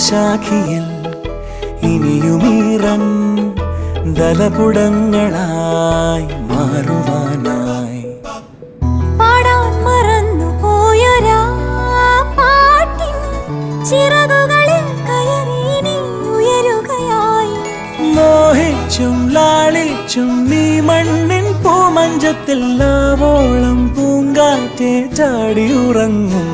ശാഖിയിൽ ഇനിയുമീറൻ ദലപുടങ്ങളായി മാറുവാനായി പാടാൻ മറന്നു പോയൊരാ പാട്ടിൻ ചിറകുകളിൽ കയറി നീ ഉയരുകയായി. മോഹിച്ചും ലാളിച്ചും നീ മണ്ണിൻ പൂമഞ്ചത്തിൽ ആവോളം പൂങ്കാറ്റെ ചാടി ഉറങ്ങും.